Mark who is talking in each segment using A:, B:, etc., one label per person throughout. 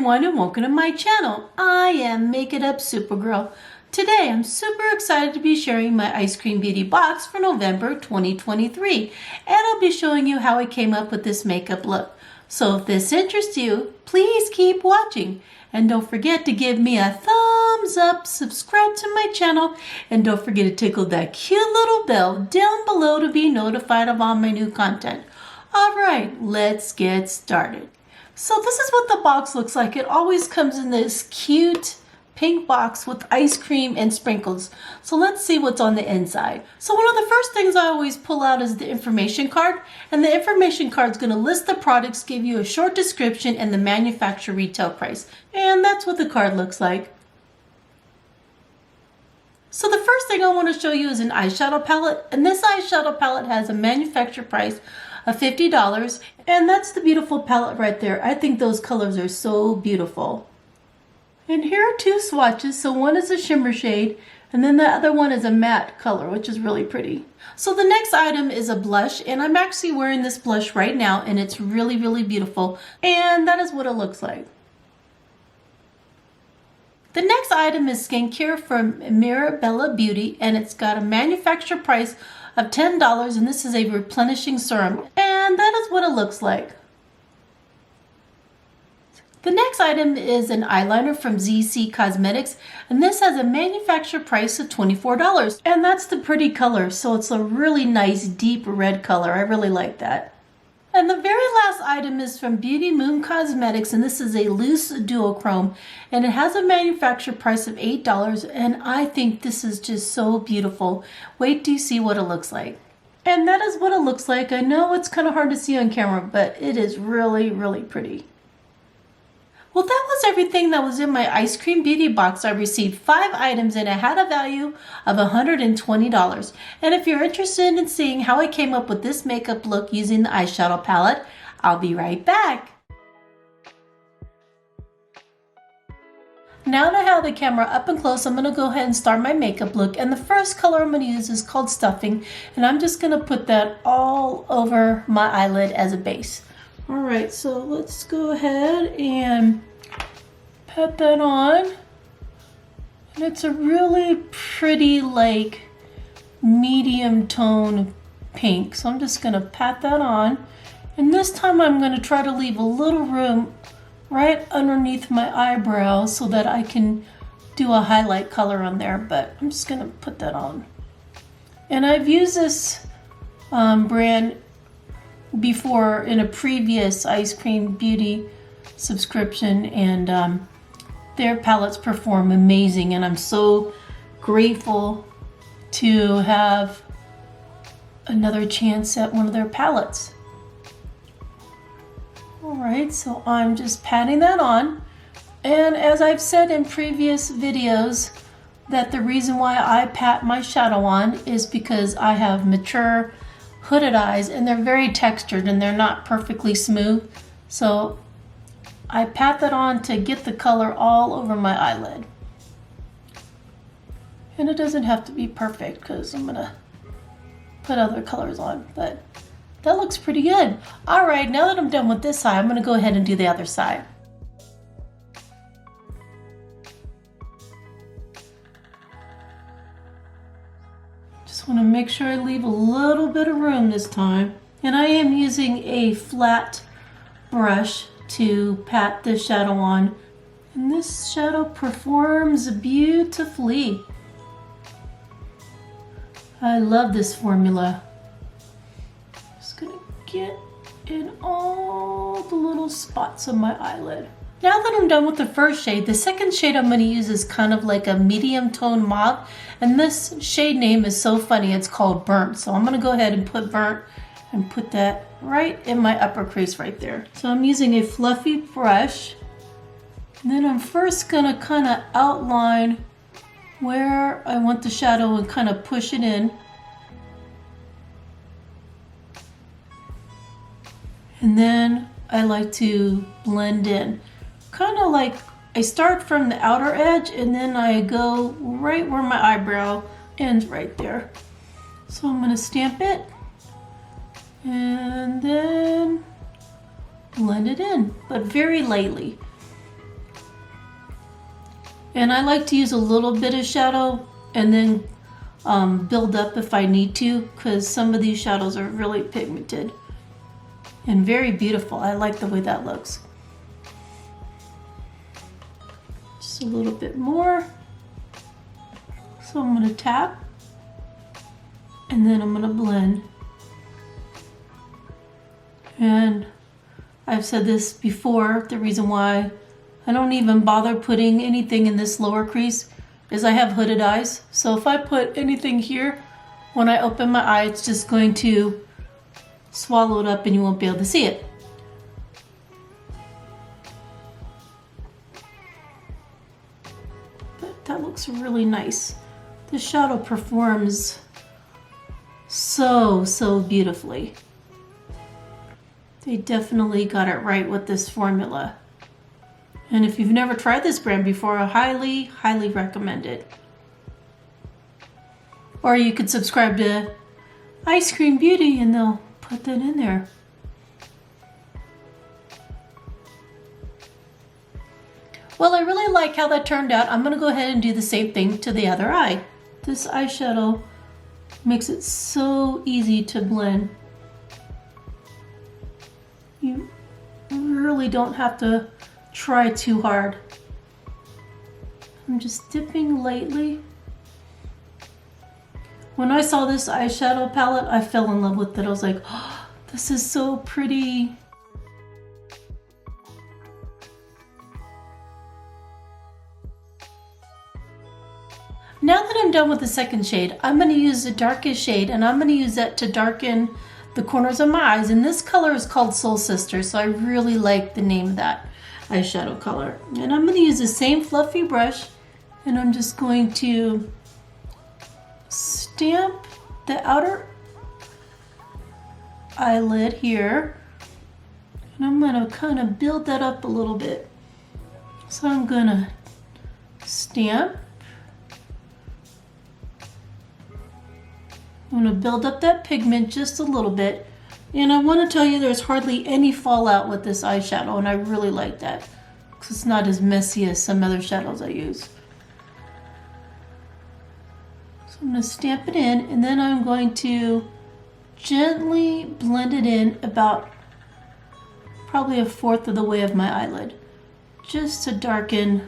A: everyone and welcome to my channel. I am Make It Up Supergirl. Today I'm super excited to be sharing my ice cream beauty box for November 2023, and I'll be showing you how I came up with this makeup look. So if this interests you, please keep watching and don't forget to give me a thumbs up, subscribe to my channel, and don't forget to tickle that cute little bell down below to be notified of all my new content. Alright, let's get started. So this is what the box looks like. It always comes in this cute pink box with ice cream and sprinkles. So let's see what's on the inside. So one of the first things I always pull out is the information card. And the information card is going to list the products, give you a short description, and the manufacturer retail price. And that's what the card looks like. So the first thing I want to show you is an eyeshadow palette. And this eyeshadow palette has a manufacturer price of $50, and that's the beautiful palette right there. I think those colors are so beautiful. And here are two swatches. So one is a shimmer shade, and then the other one is a matte color, which is really pretty. So the next item is a blush, and I'm actually wearing this blush right now, and it's really, really beautiful. And that is what it looks like. The next item is skincare from Mirabella Beauty, and it's got a manufacturer price of $10, and this is a replenishing serum, and that is what it looks like. The next item is an eyeliner from ZC Cosmetics, and this has a manufacturer price of $24, and that's the pretty color. So it's a really nice deep red color. I really like that. And the very last item is from Beauty Moon Cosmetics, and this is a loose duochrome, and it has a manufacturer price of $8, and I think this is just so beautiful. Wait till you see what it looks like. And that is what it looks like. I know it's kind of hard to see on camera, but it is really, really pretty. Well, that was everything that was in my ice cream beauty box. I received 5 items and it had a value of $120. And if you're interested in seeing how I came up with this makeup look using the eyeshadow palette, I'll be right back. Now that I have the camera up and close, I'm going to go ahead and start my makeup look. And the first color I'm going to use is called Stuffing. And I'm just going to put that all over my eyelid as a base. Alright, so let's go ahead and pat that on. And it's a really pretty, like, medium tone pink. So I'm just going to pat that on. And this time I'm going to try to leave a little room right underneath my eyebrows so that I can do a highlight color on there. But I'm just going to put that on. And I've used this brand before in a previous ice cream beauty subscription, and their palettes perform amazing, and I'm so grateful to have another chance at one of their palettes. Alright, so I'm just patting that on, and as I've said in previous videos, that the reason why I pat my shadow on is because I have mature hooded eyes, and they're very textured and they're not perfectly smooth. So I pat that on to get the color all over my eyelid. And it doesn't have to be perfect because I'm gonna put other colors on, but that looks pretty good. All right, now that I'm done with this side, I'm gonna go ahead and do the other side. Just want to make sure I leave a little bit of room this time. And I am using a flat brush to pat this shadow on. And this shadow performs beautifully. I love this formula. Just gonna get in all the little spots of my eyelid. Now that I'm done with the first shade, the second shade I'm going to use is kind of like a medium tone mauve. And this shade name is so funny, it's called Burnt. So I'm going to go ahead and put Burnt and put that right in my upper crease right there. So I'm using a fluffy brush. And then I'm first going to kind of outline where I want the shadow and kind of push it in. And then I like to blend in. Kind of like I start from the outer edge and then I go right where my eyebrow ends right there. So I'm going to stamp it and then blend it in, but very lightly. And I like to use a little bit of shadow and then build up if I need to, because some of these shadows are really pigmented and very beautiful. I like the way that looks. Just a little bit more. So I'm going to tap and then I'm going to blend. And I've said this before, the reason why I don't even bother putting anything in this lower crease is I have hooded eyes. So if I put anything here, when I open my eye, it's just going to swallow it up and you won't be able to see it. But that looks really nice. The shadow performs so beautifully. They definitely got it right with this formula. And if you've never tried this brand before, I highly recommend it. Or you could subscribe to Ice Cream Beauty and they'll put that in there. Well, I really like how that turned out. I'm gonna go ahead and do the same thing to the other eye. This eyeshadow makes it so easy to blend. You really don't have to try too hard. I'm just dipping lightly. When I saw this eyeshadow palette, I fell in love with it. I was like, oh, this is so pretty. Now that I'm done with the second shade, I'm going to use the darkest shade and I'm going to use that to darken the corners of my eyes. And this color is called Soul Sister, so I really like the name of that eyeshadow color. And I'm going to use the same fluffy brush and I'm just going to stamp the outer eyelid here. And I'm going to kind of build that up a little bit. So I'm going to stamp. I'm going to build up that pigment just a little bit. And I want to tell you there's hardly any fallout with this eyeshadow, and I really like that because it's not as messy as some other shadows I use. So I'm going to stamp it in and then I'm going to gently blend it in about probably 1/4 of the way of my eyelid just to darken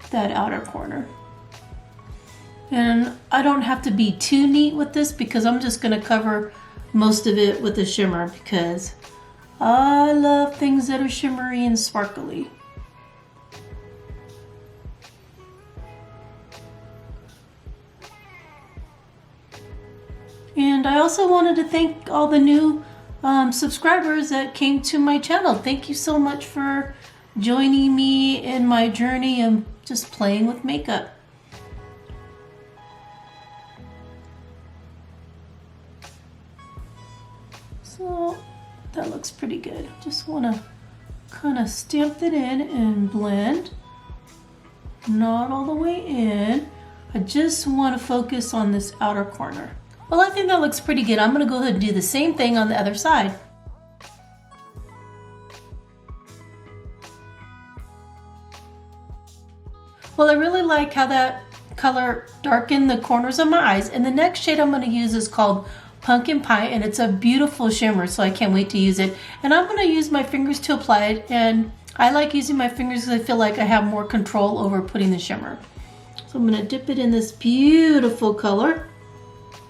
A: that outer corner. And I don't have to be too neat with this because I'm just going to cover most of it with a shimmer because I love things that are shimmery and sparkly. And I also wanted to thank all the new subscribers that came to my channel. Thank you so much for joining me in my journey of just playing with makeup. So that looks pretty good. Just want to kind of stamp it in and blend. Not all the way in. I just want to focus on this outer corner. Well, I think that looks pretty good. I'm going to go ahead and do the same thing on the other side. Well, I really like how that color darkened the corners of my eyes. And the next shade I'm going to use is called Pumpkin Pie, and it's a beautiful shimmer, so I can't wait to use it. And I'm going to use my fingers to apply it, and I like using my fingers because I feel like I have more control over putting the shimmer. So I'm going to dip it in this beautiful color,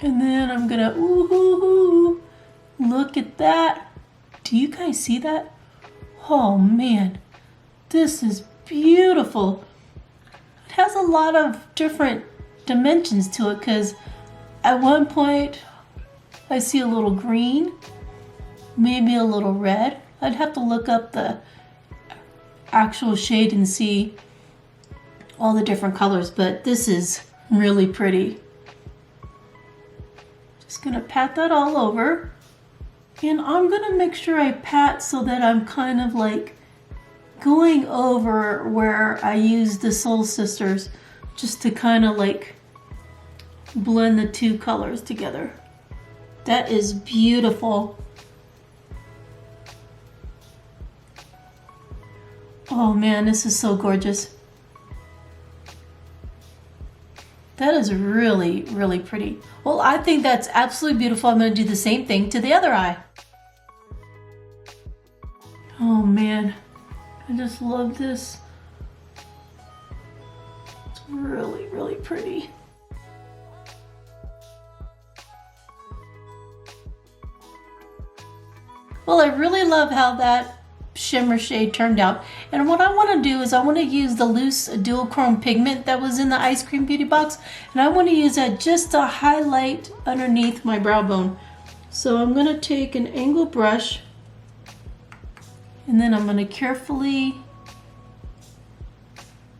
A: and then I'm going to, ooh, look at that. Do you guys see that? Oh man, this is beautiful. It has a lot of different dimensions to it because at one point I see a little green, maybe a little red. I'd have to look up the actual shade and see all the different colors, but this is really pretty. Just gonna pat that all over. And I'm gonna make sure I pat so that I'm kind of like going over where I use the Soul Sisters just to kind of like blend the two colors together. That is beautiful. Oh man, this is so gorgeous. That is really, really pretty. Well, I think that's absolutely beautiful. I'm going to do the same thing to the other eye. Oh man, I just love this. It's really, really pretty. Well, I really love how that shimmer shade turned out, and what I want to do is I want to use the loose duochrome pigment that was in the Ice Cream Beauty box, and I want to use that just to highlight underneath my brow bone. So I'm going to take an angle brush, and then I'm going to carefully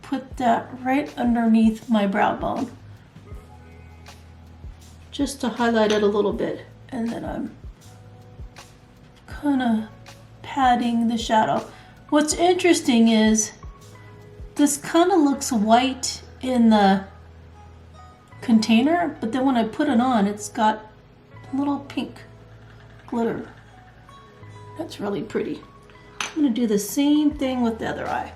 A: put that right underneath my brow bone just to highlight it a little bit, and then I'm kind of padding the shadow. What's interesting is this kind of looks white in the container, but then when I put it on, it's got a little pink glitter. That's really pretty. I'm going to do the same thing with the other eye.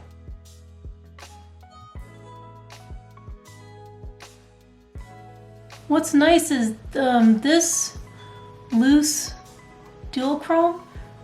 A: What's nice is this loose duochrome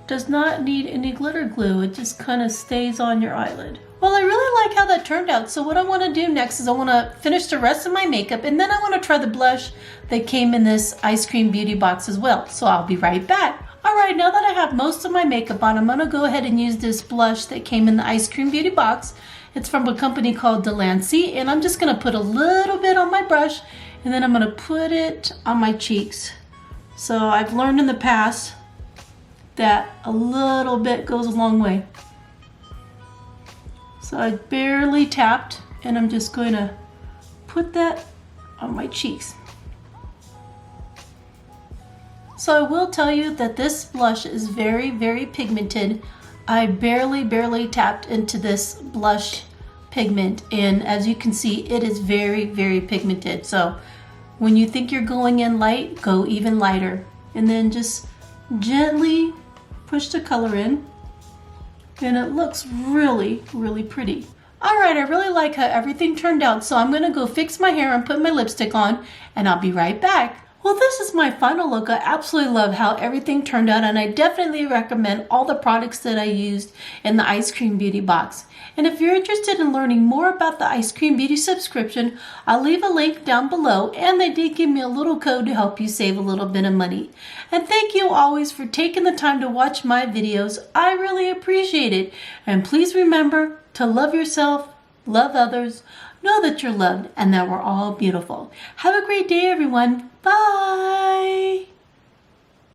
A: does not need any glitter glue. It just kind of stays on your eyelid. Well, I really like how that turned out. So what I want to do next is I want to finish the rest of my makeup, and then I want to try the blush that came in this Ice Cream Beauty box as well. So I'll be right back. All right, now that I have most of my makeup on, I'm going to go ahead and use this blush that came in the Ice Cream Beauty box. It's from a company called Delancey, and I'm just going to put a little bit on my brush, and then I'm going to put it on my cheeks. So I've learned in the past that a little bit goes a long way. So I barely tapped, and I'm just going to put that on my cheeks. So I will tell you that this blush is very, very pigmented. I barely tapped into this blush pigment, and as you can see, it is very, very pigmented. So when you think you're going in light, go even lighter, and then just gently push the color in, and it looks really, really pretty. All right, I really like how everything turned out, so I'm gonna go fix my hair and put my lipstick on, and I'll be right back. Well, this is my final look. I absolutely love how everything turned out, and I definitely recommend all the products that I used in the Ice Cream Beauty box. And if you're interested in learning more about the Ice Cream Beauty subscription, I'll leave a link down below, and they did give me a little code to help you save a little bit of money. And thank you always for taking the time to watch my videos. I really appreciate it. And please remember to love yourself, love others, know that you're loved, and that we're all beautiful. Have a great day, everyone. Bye.